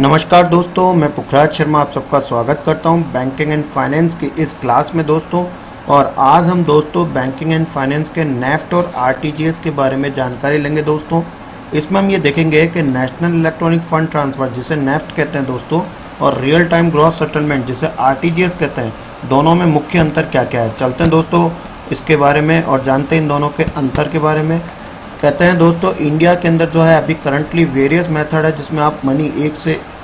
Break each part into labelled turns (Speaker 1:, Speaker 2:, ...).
Speaker 1: नमस्कार दोस्तों, मैं पुखराज शर्मा आप सबका स्वागत करता हूं बैंकिंग एंड फाइनेंस की इस क्लास में दोस्तों। और आज हम दोस्तों बैंकिंग एंड फाइनेंस के नेफ्ट और आरटीजीएस के बारे में जानकारी लेंगे दोस्तों। इसमें हम ये देखेंगे कि नेशनल इलेक्ट्रॉनिक फंड ट्रांसफ़र जिसे नेफ्ट कहते हैं दोस्तों, और रियल टाइम ग्रॉस सेटलमेंट जिसे आरटीजीएस कहते हैं, दोनों में मुख्य अंतर क्या क्या है। चलते हैं दोस्तों इसके बारे में और जानते हैं इन दोनों के अंतर के बारे में। कहते हैं दोस्तों, इंडिया के अंदर जो है अभी करंटली वेरियस मेथड है जिसमें आप मनी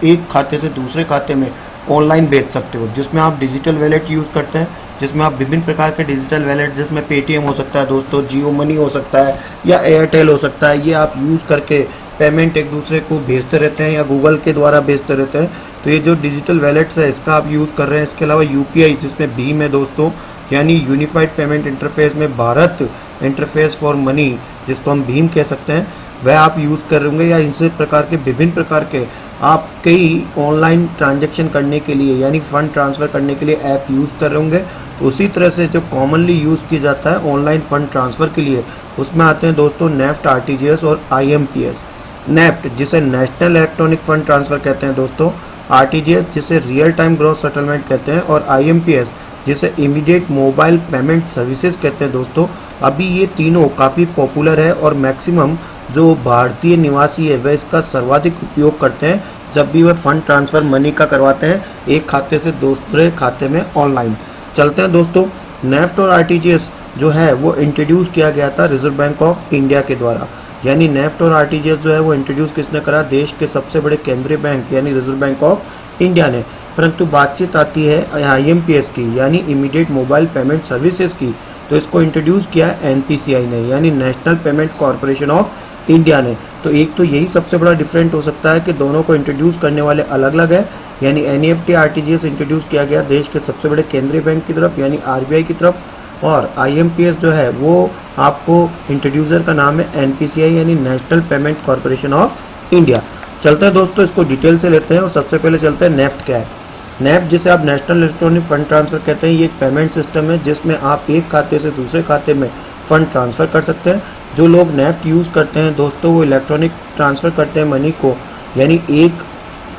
Speaker 1: एक खाते से दूसरे खाते में ऑनलाइन भेज सकते हो, जिसमें आप डिजिटल वैलेट यूज़ करते हैं, जिसमें आप विभिन्न प्रकार के डिजिटल वैलेट, जिसमें पेटीएम हो सकता है दोस्तों, जियो मनी हो सकता है या एयरटेल हो सकता है, ये आप यूज़ करके पेमेंट एक दूसरे को भेजते रहते हैं या गूगल के द्वारा भेजते रहते हैं। तो ये जो डिजिटल वैलेट्स है इसका आप यूज़ कर रहे हैं। इसके अलावा यूपीआई जिसमें भीम है दोस्तों, यानी यूनिफाइड पेमेंट इंटरफेस में भारत इंटरफेस फॉर मनी जिसको हम भीम कह सकते हैं, वह आप यूज़ कर रहे होंगे, या इनसे प्रकार के विभिन्न प्रकार के आप कई ऑनलाइन ट्रांजैक्शन करने के लिए यानी फंड ट्रांसफ़र करने के लिए ऐप यूज़ कर रहे होंगे। उसी तरह से जो कॉमनली यूज़ किया जाता है ऑनलाइन फंड ट्रांसफ़र के लिए, उसमें आते हैं दोस्तों नेफ्ट, आरटीजीएस और आईएमपीएस। नेफ्ट जिसे नेशनल इलेक्ट्रॉनिक फंड ट्रांसफ़र कहते हैं दोस्तों, आरटीजीएस जिसे रियल टाइम ग्रॉस सेटलमेंट कहते हैं, और आईएमपीएस जिसे इमीडिएट मोबाइल पेमेंट सर्विसेज कहते हैं दोस्तों। अभी ये तीनों काफ़ी पॉपुलर है और मैक्सिमम जो भारतीय निवासी है वह इसका सर्वाधिक उपयोग करते हैं जब भी वह फंड ट्रांसफ़र मनी का करवाते हैं एक खाते से दूसरे खाते में ऑनलाइन। चलते हैं दोस्तों, नेफ्ट और आरटीजीएस जो है वो इंट्रोड्यूस किया गया था रिजर्व बैंक ऑफ इंडिया के द्वारा। यानी नेफ्ट और आरटीजीएस जो है वो इंट्रोड्यूस किसने करा? देश के सबसे बड़े केंद्रीय बैंक यानी रिजर्व बैंक ऑफ इंडिया ने। परंतु बातचीत आती है आईएमपीएस की यानी इमीडिएट मोबाइल पेमेंट सर्विसेज की, तो इसको इंट्रोड्यूस किया एनपीसीआई ने यानी national payment corporation of India ने। तो एक तो यही सबसे बड़ा डिफरेंट हो सकता है कि दोनों को इंट्रोड्यूस करने वाले अलग अलग है। यानी एनईएफटी आरटीजीएस इंट्रोड्यूस किया गया देश के सबसे बड़े केंद्रीय बैंक की तरफ यानी आरबीआई की तरफ, और आईएमपीएस जो है वो आपको इंट्रोड्यूसर का नाम है एनपीसीआई यानी national payment corporation of India. चलते हैं दोस्तों इसको डिटेल से लेते हैं और सबसे पहले चलते हैं नेफ्ट क्या है। नेफ्ट जिसे आप नेशनल इलेक्ट्रॉनिक फंड ट्रांसफ़र कहते हैं, ये एक पेमेंट सिस्टम है जिसमें आप एक खाते से दूसरे खाते में फ़ंड ट्रांसफ़र कर सकते हैं। जो लोग नेफ्ट यूज़ करते हैं दोस्तों वो इलेक्ट्रॉनिक ट्रांसफ़र करते हैं मनी को, यानी एक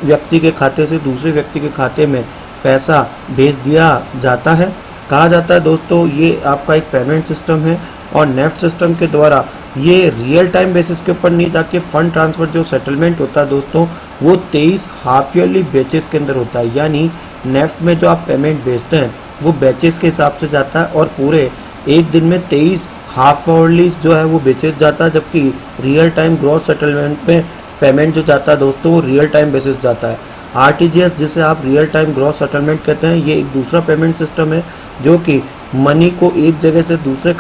Speaker 1: व्यक्ति के खाते से दूसरे व्यक्ति के खाते में पैसा भेज दिया जाता है। कहा जाता है दोस्तों ये आपका एक पेमेंट सिस्टम है, और नेफ्ट सिस्टम के द्वारा ये रियल टाइम बेसिस के ऊपर नहीं जाके फंड ट्रांसफ़र जो सेटलमेंट होता है दोस्तों वो 23 हाफ ईयरली बैचेस के अंदर होता है। यानी नेफ्ट में जो आप पेमेंट भेजते हैं वो बैचेस के हिसाब से जाता है, और पूरे एक दिन में 23 हाफ ईयरली जो है वो बैचेस जाता है, जबकि रियल टाइम ग्रॉस सेटलमेंट में पेमेंट जो जाता है दोस्तों वो रियल टाइम बेसिस जाता है। आरटीजीएस जिसे आप रियल टाइम ग्रॉस सेटलमेंट कहते हैं, ये एक दूसरा पेमेंट सिस्टम है जो कि मनी को एक जगह से दूसरे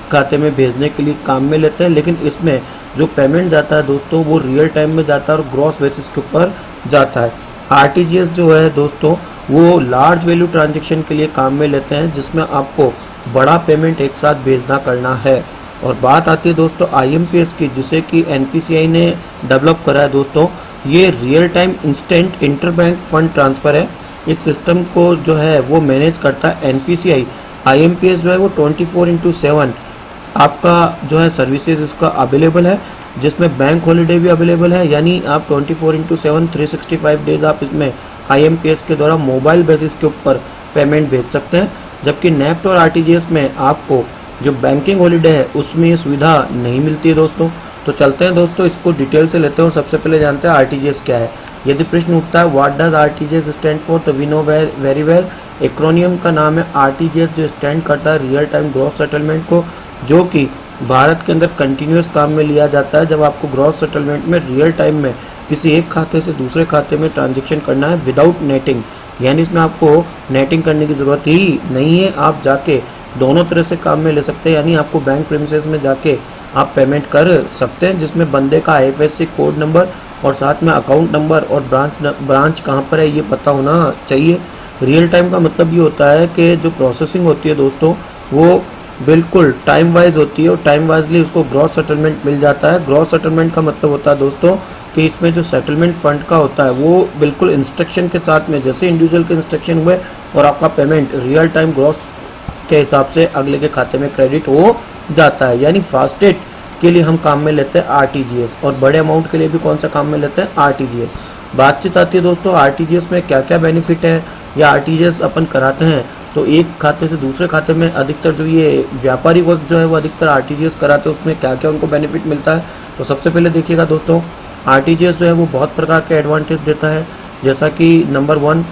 Speaker 1: खाते में भेजने के लिए काम में लेते हैं, लेकिन इसमें जो पेमेंट जाता है दोस्तों वो रियल टाइम में जाता है और ग्रॉस बेसिस के ऊपर जाता है। आरटीजीएस जो है दोस्तों वो लार्ज वैल्यू ट्रांजैक्शन के लिए काम में लेते हैं जिसमें आपको बड़ा पेमेंट एक साथ भेजना करना है। और बात आती है दोस्तों आईएमपीएस की, जिसे कि एनपीसीआई ने डेवलप करा है दोस्तों। ये real time instant interbank fund transfer है। इस सिस्टम को जो है वो मैनेज करता है एनपीसीआई। आईएमपीएस जो है वो 24/7 आपका जो है सर्विसेज इसका अवेलेबल है, जिसमें बैंक हॉलीडे भी अवेलेबल है। यानी आप 24/7 365 डेज आप इसमें आईएमपीएस के द्वारा मोबाइल बेसिस के ऊपर पेमेंट भेज सकते हैं। जबकि नेफ्ट और आरटीजीएस में आपको जो बैंकिंग हॉलीडे है उसमें ये सुविधा नहीं मिलती है दोस्तों। तो चलते हैं दोस्तों इसको डिटेल से लेते हैं और सबसे पहले जानते हैं आरटीजीएस क्या है। यदि प्रश्न उठता है what does RTGS stand for, तो we know very well acronym का नाम है आरटीजीएस, जो स्टैंड करता है रियल टाइम ग्रॉस सेटलमेंट को, जो कि भारत के अंदर कंटिन्यूस काम में लिया जाता है जब आपको ग्रॉस सेटलमेंट में रियल टाइम में किसी एक खाते से दूसरे खाते में ट्रांजैक्शन करना है विदाउट नेटिंग। यानी इसमें आपको नेटिंग करने की ज़रूरत ही नहीं है, आप जाके दोनों तरह से काम में ले सकते हैं। यानी आपको बैंक प्रीमिसेस में जाके आप पेमेंट कर सकते हैं, जिसमें बंदे का आईएफएससी कोड नंबर और साथ में अकाउंट नंबर और ब्रांच कहाँ पर है ये पता होना चाहिए। रियल टाइम का मतलब ये होता है कि जो प्रोसेसिंग होती है दोस्तों वो बिल्कुल टाइम वाइज होती है, और टाइम वाइजली उसको ग्रॉस सेटलमेंट मिल जाता है। ग्रॉस सेटलमेंट का मतलब होता है दोस्तों कि इसमें जो सेटलमेंट फंड का होता है वो बिल्कुल इंस्ट्रक्शन के साथ में, जैसे इंडिविजुअल के इंस्ट्रक्शन हुए और आपका पेमेंट रियल टाइम ग्रॉस के हिसाब से अगले के खाते में क्रेडिट हो जाता है। यानी फास्टेस्ट के लिए हम काम में लेते हैं आरटीजीएस, और बड़े अमाउंट के लिए भी कौन सा काम में लेते हैं? आरटीजीएस।
Speaker 2: बातचीत आती है दोस्तों आरटीजीएस में क्या क्या बेनिफिट है या आरटीजीएस अपन कराते हैं तो एक खाते से दूसरे खाते में अधिकतर जो ये व्यापारी वर्ग जो है वो अधिकतर आरटीजीएस कराते हैं, उसमें क्या क्या उनको बेनिफिट मिलता है। तो सबसे पहले देखिएगा दोस्तों, आरटीजीएस जो है वो बहुत प्रकार के एडवांटेज देता है। जैसा कि नंबर 1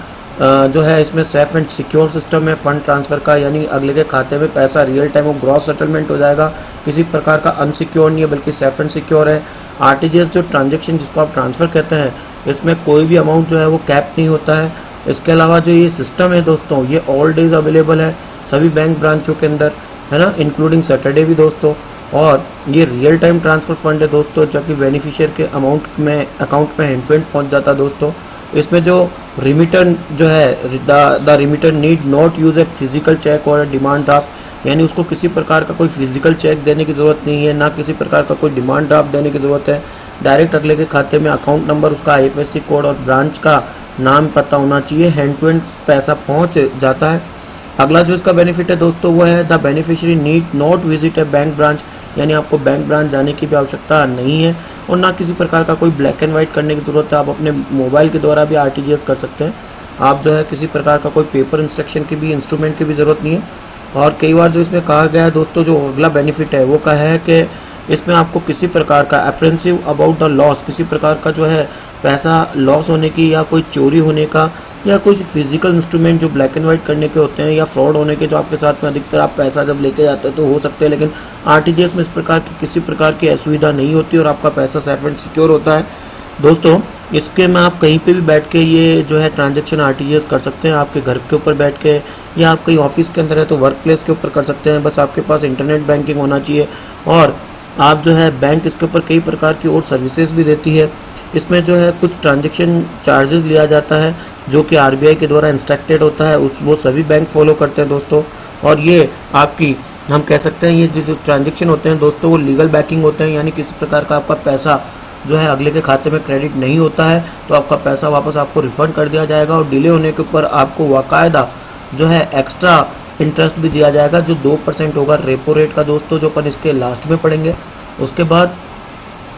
Speaker 2: जो है इसमें सेफ एंड सिक्योर सिस्टम है फंड ट्रांसफ़र का, यानी अगले के खाते में पैसा रियल टाइम वो ग्रॉस सेटलमेंट हो जाएगा, किसी प्रकार का अनसिक्योर नहीं है बल्कि सेफ एंड सिक्योर है। आरटीजीएस जो ट्रांजेक्शन जिसको आप ट्रांसफ़र कहते हैं, इसमें कोई भी अमाउंट जो है वो कैप नहीं होता है। इसके अलावा जो ये सिस्टम है दोस्तों, ये ऑल डेज अवेलेबल है सभी बैंक ब्रांचों के अंदर, है ना, इंक्लूडिंग सैटरडे भी दोस्तों। और ये रियल टाइम ट्रांसफ़र फंड है दोस्तों, जबकि बेनिफिशियर के अकाउंट में हैंड टू हैंड पहुँच जाता है दोस्तों। इसमें जो रिमिटर जो है the remitter need not use a physical cheque और डिमांड ड्राफ्ट, यानी उसको किसी प्रकार का कोई फिजिकल चेक देने की ज़रूरत नहीं है, ना किसी प्रकार का कोई डिमांड ड्राफ्ट देने की ज़रूरत है। डायरेक्ट अगले के खाते में अकाउंट नंबर, उसका आईएफएससी कोड और ब्रांच का नाम पता होना चाहिए, हैंड टू हैंड पैसा पहुंच जाता है। अगला जो इसका बेनिफिट है दोस्तों वो है the beneficiary need not visit A bank branch, यानी आपको बैंक ब्रांच जाने की भी आवश्यकता नहीं है और ना किसी प्रकार का कोई ब्लैक एंड वाइट करने की ज़रूरत है। आप अपने मोबाइल के द्वारा भी आरटीजीएस कर सकते हैं। आप जो है किसी प्रकार का कोई पेपर इंस्ट्रक्शन की भी इंस्ट्रूमेंट की भी ज़रूरत नहीं है। और कई बार जो इसमें कहा गया है दोस्तों, जो अगला बेनिफिट है वो कहा है कि इसमें आपको किसी प्रकार का अप्रेंसिव अबाउट द लॉस, किसी प्रकार का जो है पैसा लॉस होने की या कोई चोरी होने का या कुछ फिजिकल इंस्ट्रूमेंट जो ब्लैक एंड वाइट करने के होते हैं या फ्रॉड होने के जो आपके साथ में अधिकतर आप पैसा जब लेके जाते हैं तो हो सकते हैं, लेकिन आरटीजीएस में इस प्रकार की किसी प्रकार की असुविधा नहीं होती और आपका पैसा सेफ एंड सिक्योर होता है दोस्तों। इसके में आप कहीं पे भी बैठ के ये जो है ट्रांजैक्शन आरटीजीएस कर सकते हैं, आपके घर के ऊपर बैठ के, या आप कहीं ऑफिस के अंदर है तो वर्क प्लेस के ऊपर कर सकते हैं। बस आपके पास इंटरनेट बैंकिंग होना चाहिए और आप जो है बैंक इसके ऊपर कई प्रकार की और सर्विसेज भी देती है। इसमें जो है कुछ ट्रांजैक्शन चार्जेस लिया जाता है जो कि आरबीआई के द्वारा इंस्ट्रक्टेड होता है, वो सभी बैंक फॉलो करते हैं दोस्तों। और ये आपकी हम कह सकते हैं ये जो ट्रांजैक्शन होते हैं दोस्तों वो लीगल बैकिंग होते हैं, यानी किसी प्रकार का आपका पैसा जो है अगले के खाते में क्रेडिट नहीं होता है तो आपका पैसा वापस आपको रिफंड कर दिया जाएगा और डिले होने के ऊपर आपको बाकायदा जो है एक्स्ट्रा इंटरेस्ट भी दिया जाएगा जो 2% होगा रेपो रेट का दोस्तों, जो अपन इसके लास्ट में पढ़ेंगे। उसके बाद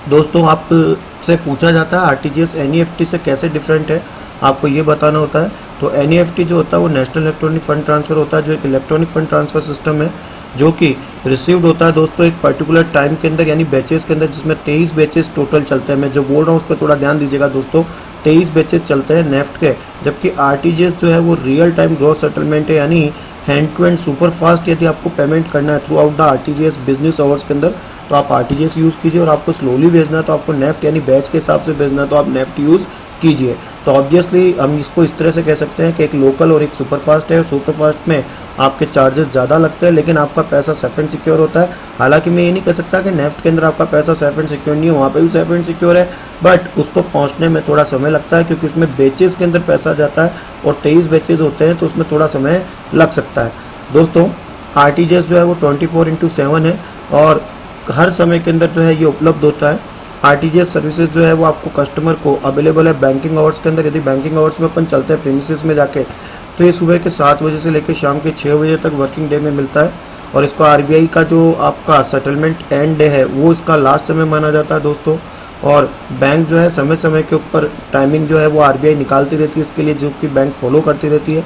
Speaker 2: दोस्तों आपसे पूछा जाता है आरटीजीएस एनईएफटी से कैसे डिफरेंट है, आपको ये बताना होता है। तो एनईएफटी जो होता है वो नेशनल इलेक्ट्रॉनिक फंड ट्रांसफ़र होता है, जो एक इलेक्ट्रॉनिक फंड ट्रांसफ़र सिस्टम है जो कि रिसीव्ड होता है दोस्तों एक पर्टिकुलर टाइम के अंदर, यानी बैचेस के अंदर, जिसमें 23 बैचेस टोटल चलते हैं। मैं जो बोल रहा हूँ उस पर थोड़ा ध्यान दीजिएगा दोस्तों, 23 बैचेस चलते हैं नेफ्ट के, जबकि आरटीजीएस जो है वो रियल टाइम ग्रॉस सेटलमेंट है, यानी hand to hand super fast. यदि आपको पेमेंट करना है throughout the RTGS business hours के अंदर तो आप आरटीजीएस यूज़ कीजिए, और आपको स्लोली भेजना है तो आपको नेफ्ट यानी बैच के हिसाब से भेजना है तो आप नेफ्ट यूज़ कीजिए। तो ऑब्वियसली हम इसको इस तरह से कह सकते हैं कि एक लोकल और एक सुपरफास्ट है। सुपरफास्ट में आपके चार्जेस ज़्यादा लगते हैं लेकिन आपका पैसा सेफ एंड सिक्योर होता है। हालांकि मैं ये नहीं कह सकता कि नेफ्ट के अंदर आपका पैसा सेफ एंड सिक्योर नहीं है, वहाँ पे भी सेफ एंड सिक्योर है, बट उसको पहुँचने में थोड़ा समय लगता है क्योंकि उसमें बेचेस के अंदर पैसा जाता है और 23 बेचेस होते हैं तो उसमें थोड़ा समय लग सकता है दोस्तों। आरटीजीएस जो है वो 24/7 है और हर समय के अंदर जो है ये उपलब्ध होता है। आरटीजीएस सर्विसेज जो है वो आपको कस्टमर को अवेलेबल है बैंकिंग आवर्स के अंदर। यदि बैंकिंग आवर्स में अपन चलते हैं प्रीमिसेस में जाके तो ये सुबह के 7 बजे से लेकर शाम के 6 बजे तक वर्किंग डे में मिलता है और इसको आरबीआई का जो आपका सेटलमेंट एंड डे है वो इसका लास्ट समय माना जाता है दोस्तों। और बैंक जो है समय समय के ऊपर टाइमिंग जो है वो आरबीआई निकालती रहती है इसके लिए, जो कि बैंक फॉलो करती रहती है।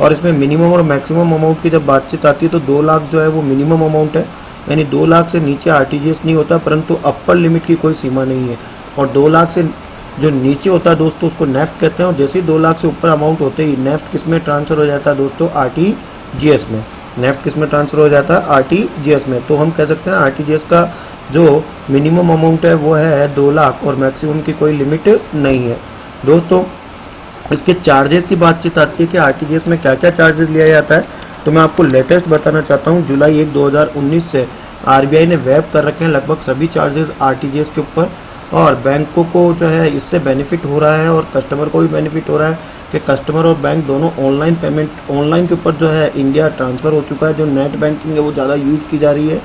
Speaker 2: और इसमें मिनिमम और मैक्सिमम अमाउंट की जब बातचीत आती है तो 2 लाख जो है वो मिनिमम अमाउंट है, यानी 2 लाख से नीचे आरटीजीएस नहीं होता, परंतु अपर लिमिट की कोई सीमा नहीं है। और 2 लाख से जो नीचे होता है दोस्तों उसको नेफ्ट कहते हैं, और जैसे ही 2 लाख से ऊपर अमाउंट होते ही नेफ्ट किस में ट्रांसफ़र हो जाता है दोस्तों, आरटीजीएस में। नेफ्ट किस में ट्रांसफ़र हो जाता है, आरटीजीएस में। तो हम कह सकते हैं आरटीजीएस का जो मिनिमम अमाउंट है वो है 2 लाख और मैक्सिमम की कोई लिमिट नहीं है दोस्तों। इसके चार्जेस की बातचीत आती है कि आरटीजीएस में क्या क्या चार्जेस लिया जाता है, तो मैं आपको लेटेस्ट बताना चाहता हूँ। जुलाई 1, 2019 से आरबीआई ने वेब कर रखे हैं लगभग सभी चार्जेस आरटीजीएस के ऊपर, और बैंकों को जो है इससे बेनिफिट हो रहा है और कस्टमर को भी बेनिफिट हो रहा है कि कस्टमर और बैंक दोनों ऑनलाइन पेमेंट ऑनलाइन के ऊपर जो है इंडिया ट्रांसफ़र हो चुका है। जो नेट बैंकिंग है वो ज़्यादा यूज़ की जा रही है।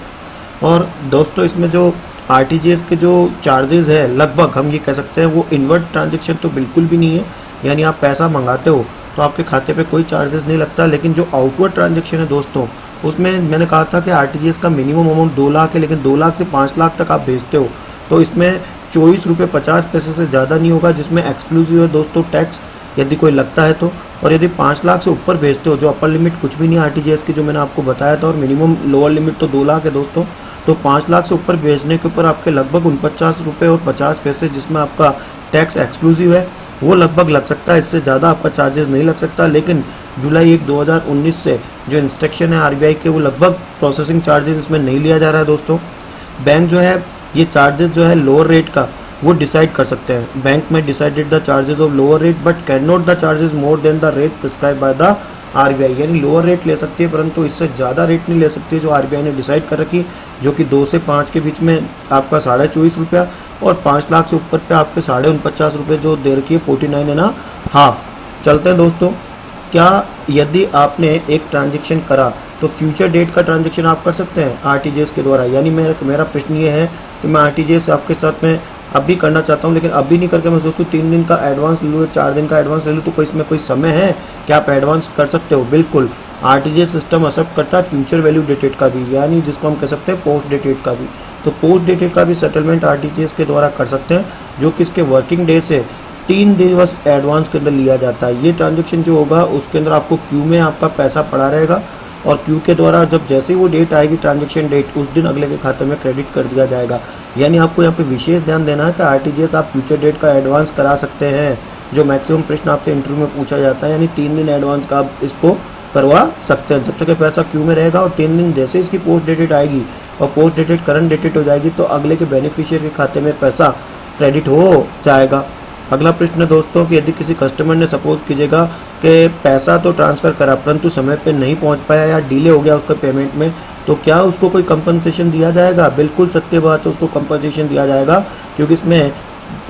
Speaker 2: और दोस्तों इसमें जो आरटीजीएस के जो चार्जेस है लगभग हम ये कह सकते हैं वो इनवर्ट ट्रांजेक्शन तो बिल्कुल भी नहीं है, यानी आप पैसा मंगाते हो तो आपके खाते पे कोई चार्जेस नहीं लगता। लेकिन जो आउटवर्ड ट्रांजेक्शन है दोस्तों उसमें मैंने कहा था कि आरटीजीएस का मिनिमम अमाउंट 2 लाख है, लेकिन 2 लाख से 5 लाख तक आप भेजते हो तो इसमें 24 रुपये 50 पैसे से ज़्यादा नहीं होगा, जिसमें एक्सक्लूसिव है दोस्तों टैक्स यदि कोई लगता है तो। और यदि 5 लाख से ऊपर भेजते हो, जो अपर लिमिट कुछ भी नहीं है आरटीजीएस की, जो मैंने आपको बताया था, और मिनिमम लोअर लिमिट तो 2 लाख है दोस्तों, तो 5 लाख से ऊपर भेजने के ऊपर आपके लगभग 49 रुपये और 50 पैसे, जिसमें आपका टैक्स एक्सक्लूसिव है, वो लगभग लग सकता है। इससे ज़्यादा आपका चार्जेस नहीं लग सकता। लेकिन जुलाई 1 2019 से जो इंस्ट्रक्शन है आरबीआई के, वो लगभग प्रोसेसिंग चार्जेस इसमें नहीं लिया जा रहा है दोस्तों। बैंक जो है ये चार्जेस जो है लोअर रेट का वो डिसाइड कर सकते हैं। बैंक में decided the charges of lower rate but can not the charges more than the rate prescribe by the RBI, यानी लोअर रेट ले सकती है परंतु इससे ज़्यादा रेट नहीं ले सकती जो आरबीआई ने डिसाइड कर रखी, जो कि 2 से 5 के बीच में आपका 24.5 रुपया, और 5 लाख से ऊपर पे आपके 49.5 रुपये जो दे रखी है 49.5। चलते हैं दोस्तों, क्या यदि आपने एक ट्रांजेक्शन करा तो फ्यूचर डेट का ट्रांजेक्शन आप कर सकते हैं आरटीजीएस के द्वारा? यानी मेरा प्रश्न ये है कि मैं आरटीजीएस आपके साथ में अभी करना चाहता हूँ, लेकिन अभी नहीं करके मैं सोचूँ 3 दिन का एडवांस ले लूँ, 4 दिन का एडवांस ले लूँ, तो कोई इसमें कोई समय है क्या आप एडवांस कर सकते हो? बिल्कुल, आरटीजीएस सिस्टम एक्सेप्ट करता है फ्यूचर वैल्यू डेटेड का भी, यानी जिसको हम कह सकते हैं पोस्ट डेटेड का भी। तो पोस्ट डेटेड का भी सेटलमेंट आरटीजीएस के द्वारा कर सकते हैं, जो कि इसके वर्किंग डे से 3 दिवस एडवांस के अंदर लिया जाता है। ये ट्रांजेक्शन जो होगा उसके अंदर आपको क्यू में आपका पैसा पड़ा रहेगा, और क्यू के द्वारा जब जैसे ही वो डेट आएगी ट्रांजेक्शन डेट, उस दिन अगले के खाते में क्रेडिट कर दिया जाएगा। यानी आपको यहाँ पे विशेष ध्यान देना है कि आरटीजीएस आप फ्यूचर डेट का एडवांस करा सकते हैं, जो मैक्सिमम प्रश्न आपसे इंटरव्यू में पूछा जाता है, यानी 3 दिन एडवांस का आप इसको करवा सकते हैं जब तक ये पैसा क्यू में रहेगा। और 3 दिन जैसे इसकी पोस्ट डेटेड आएगी और पोस्ट डेटेड करंट डेटेड हो जाएगी, तो अगले के बेनिफिशियरी के खाते में पैसा क्रेडिट हो जाएगा। अगला प्रश्न है दोस्तों कि यदि किसी कस्टमर ने सपोज कीजिएगा कि पैसा तो ट्रांसफ़र करा परंतु समय पे नहीं पहुंच पाया या डिले हो गया उसका पेमेंट में, तो क्या उसको कोई कंपनसेशन दिया जाएगा? बिल्कुल सत्य बात है, उसको कंपनसेशन दिया जाएगा, क्योंकि इसमें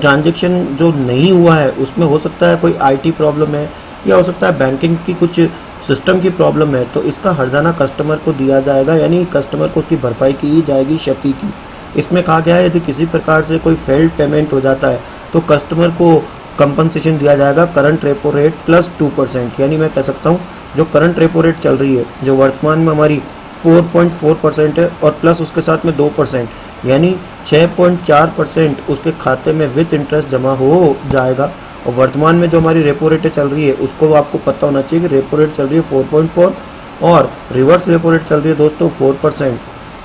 Speaker 2: ट्रांजेक्शन जो नहीं हुआ है उसमें हो सकता है कोई आईटी प्रॉब्लम है, या हो सकता है बैंकिंग की कुछ सिस्टम की प्रॉब्लम है, तो इसका हर्जाना कस्टमर को दिया जाएगा, यानी कस्टमर को उसकी भरपाई की जाएगी क्षति की। इसमें कहा गया है यदि किसी प्रकार से कोई फेल्ड पेमेंट हो जाता है तो कस्टमर को कंपनसेशन दिया जाएगा करंट रेपो रेट प्लस 2%, यानी मैं कह सकता हूँ जो करंट रेपो रेट चल रही है, जो वर्तमान में हमारी 4.4% है, और प्लस उसके साथ में 2%, यानी 6.4% उसके खाते में विद इंटरेस्ट जमा हो जाएगा। और वर्तमान में जो हमारी रेपो रेट चल रही है उसको आपको पता होना चाहिए कि रेपो रेट चल रही है 4.4 और रिवर्स रेपो रेट चल रही है दोस्तों 4%।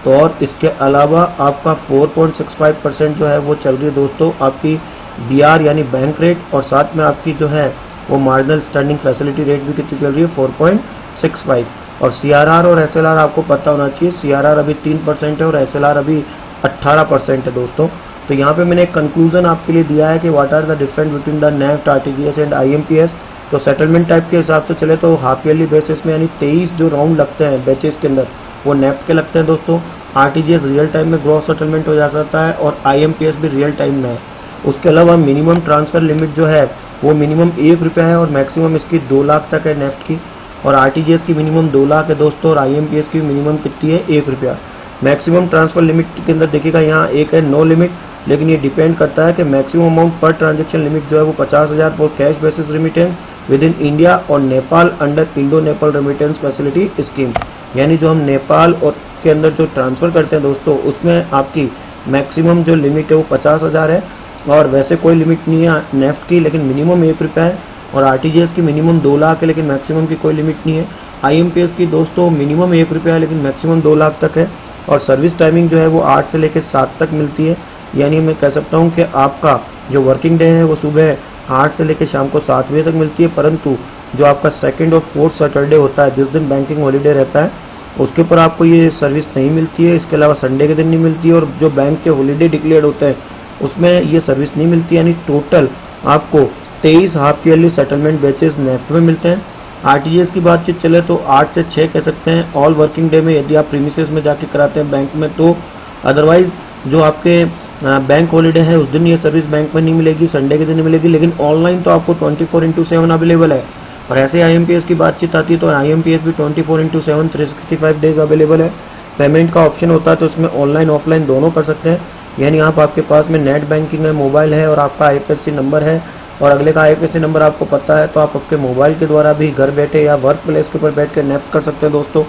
Speaker 2: तो और इसके अलावा आपका 4.65% जो है वो चल रही है दोस्तों आपकी बीआर यानी बैंक रेट, और साथ में आपकी जो है वो मार्जिनल स्टैंडिंग फैसिलिटी रेट भी कितनी चल रही है 4.65। और सीआरआर और एसएलआर आपको पता होना चाहिए, सीआरआर अभी 3% है और एसएलआर अभी 18% है दोस्तों। तो यहाँ पे मैंने एक कंक्लूजन आपके लिए दिया है कि what are the difference between the NEFT, RTGS and IMPS. तो सेटलमेंट टाइप के हिसाब से चले तो हाफ ईयरली बेसिस में, यानी 23 जो राउंड लगते हैं बैचेस के अंदर, वो नेफ्ट के लगते हैं दोस्तों। आरटीजीएस रियल टाइम में ग्रॉस सेटलमेंट हो जा सकता है और आईएमपीएस भी रियल टाइम में है। उसके अलावा मिनिमम ट्रांसफ़र लिमिट जो है वो मिनिमम 1 रुपया है और मैक्सिमम इसकी 2 लाख तक है नेफ्ट की, और आरटीजीएस की मिनिमम 2 लाख है दोस्तों, और आईएमपीएस की मिनिमम कितनी है 1 रुपया। मैक्सिमम ट्रांसफ़र लिमिट के अंदर देखिएगा यहाँ एक है नो लिमिट, लेकिन ये डिपेंड करता है कि maximum amount per transaction limit जो है वो 50,000 for cash basis remittance within India और Nepal under Indo Nepal remittance facility scheme, यानी जो हम नेपाल और के अंदर जो ट्रांसफ़र करते हैं दोस्तों उसमें आपकी मैक्सिमम जो लिमिट है वो 50,000 है, और वैसे कोई लिमिट नहीं है नेफ्ट की, लेकिन मिनिमम 1 रुपया है। और आरटीजीएस की मिनिमम 2 लाख है लेकिन मैक्सिमम की कोई लिमिट नहीं है। आईएमपीएस की दोस्तों मिनिमम 1 रुपया है लेकिन मैक्सिमम 2 लाख तक है, और सर्विस टाइमिंग जो है वो 8 से लेकर 7 तक मिलती है। यानी मैं कह सकता हूँ कि आपका जो वर्किंग डे है वो सुबह 8 से लेकर शाम को 7 बजे तक मिलती है, परंतु जो आपका सेकंड और फोर्थ सैटरडे होता है जिस दिन बैंकिंग हॉलीडे रहता है उसके ऊपर आपको ये सर्विस नहीं मिलती है। इसके अलावा संडे के दिन नहीं मिलती है, और जो बैंक के हॉलीडे डिक्लेयर्ड होते हैं उसमें ये सर्विस नहीं मिलती। यानी टोटल आपको 23 half yearly settlement batches NEFT में मिलते हैं। आरटीजीएस की बातचीत चले तो 8 से 6 कह सकते हैं ऑल वर्किंग डे में यदि आप प्रीमिसेस में जाके कराते हैं बैंक में, तो अदरवाइज जो आपके बैंक हॉलीडे है उस दिन ये सर्विस बैंक में नहीं मिलेगी, संडे के दिन नहीं मिलेगी, लेकिन ऑनलाइन तो आपको 24/7 अवेलेबल है। और ऐसे आईएमपीएस की बातचीत आती है तो आईएमपीएस भी 24/7 365 डेज अवेलेबल है। पेमेंट का ऑप्शन होता है तो इसमें ऑनलाइन ऑफलाइन दोनों कर सकते हैं, यानी आपके पास में नेट बैंकिंग है, मोबाइल है और आपका आईएफएससी नंबर है, और अगले का आईएफएससी नंबर आपको पता है तो आप आपके मोबाइल के द्वारा भी घर बैठे या वर्क प्लेस के ऊपर बैठ कर नेफ्ट कर सकते हैं दोस्तों।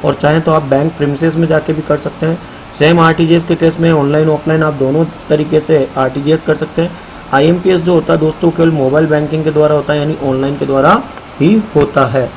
Speaker 2: और चाहें तो आप बैंक प्रीमिसेस में जाके भी कर सकते हैं, सेम आरटीजीएस के केस में ऑनलाइन ऑफलाइन आप दोनों तरीके से आरटीजीएस कर सकते हैं। आईएमपीएस जो होता है दोस्तों केवल मोबाइल बैंकिंग के द्वारा होता है, यानी ऑनलाइन के द्वारा ही होता है।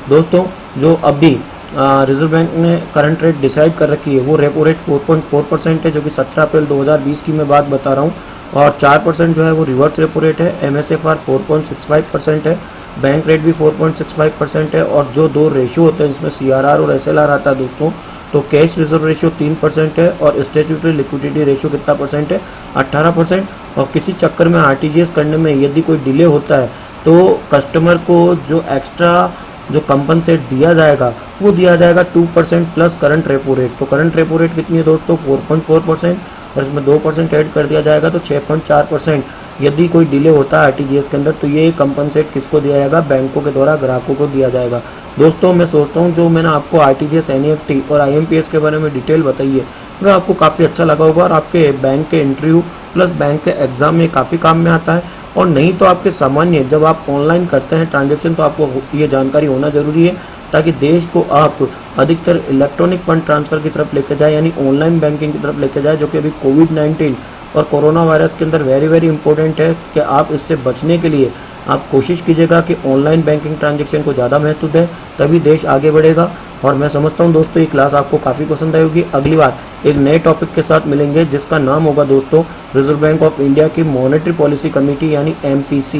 Speaker 2: दोस्तों जो अभी रिजर्व बैंक ने करंट रेट डिसाइड कर रखी है वो रेपो रेट 4.4% है, जो कि 17 अप्रैल 2020 की मैं बात बता रहा हूँ, और 4% जो है वो रिवर्स रेपो रेट है। एमएसएफआर 4.65% है, बैंक रेट भी 4.65% है, और जो दो रेशियो होते हैं जिसमें सीआरआर और एसएलआर आता है दोस्तों, तो कैश रिजर्व रेशियो 3% है और स्टैट्यूटरी लिक्विडिटी रेशियो कितना परसेंट है, 18%। और किसी चक्कर में आरटीजीएस करने में यदि कोई डिले होता है तो कस्टमर को जो एक्स्ट्रा जो कंपनसेट दिया जाएगा वो दिया जाएगा 2% प्लस करंट रेपो रेट। तो करंट रेपो रेट कितनी है दोस्तों, 4.4%, और इसमें 2% ऐड कर दिया जाएगा तो 6.4%। यदि कोई डिले होता है आरटीजीएस के अंदर तो ये कंपनसेट किसको दिया जाएगा, बैंकों के द्वारा ग्राहकों को दिया जाएगा। दोस्तों मैं सोचता हूँ जो मैंने आपको आरटीजीएस, एनईएफटी और आईएमपीएस के बारे में डिटेल बताई है वह आपको काफ़ी अच्छा लगा होगा, और आपके बैंक के इंटरव्यू प्लस बैंक के एग्जाम में काफ़ी काम में आता है। और नहीं तो आपके सामान्य जब आप ऑनलाइन करते हैं ट्रांजेक्शन तो आपको ये जानकारी होना जरूरी है, ताकि देश को आप अधिकतर इलेक्ट्रॉनिक फंड ट्रांसफर की तरफ लेकर जाए, यानी ऑनलाइन बैंकिंग की तरफ लेकर जाए, जो कि अभी कोविड-19 और कोरोना वायरस के अंदर वेरी वेरी इंपॉर्टेंट है कि आप इससे बचने के लिए आप कोशिश कीजिएगा कि ऑनलाइन बैंकिंग ट्रांजैक्शन को ज़्यादा महत्व दें, तभी देश आगे बढ़ेगा। और मैं समझता हूं दोस्तों ये क्लास आपको काफ़ी पसंद आई होगी। अगली बार एक नए टॉपिक के साथ मिलेंगे जिसका नाम होगा दोस्तों रिजर्व बैंक ऑफ इंडिया की मॉनेटरी पॉलिसी कमेटी यानी एमपीसी।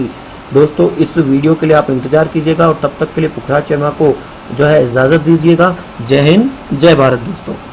Speaker 2: दोस्तों इस वीडियो के लिए आप इंतजार कीजिएगा और तब तक के लिए पुखराज शर्मा को जो है इजाज़त दीजिएगा। जय हिंद, जय भारत दोस्तों।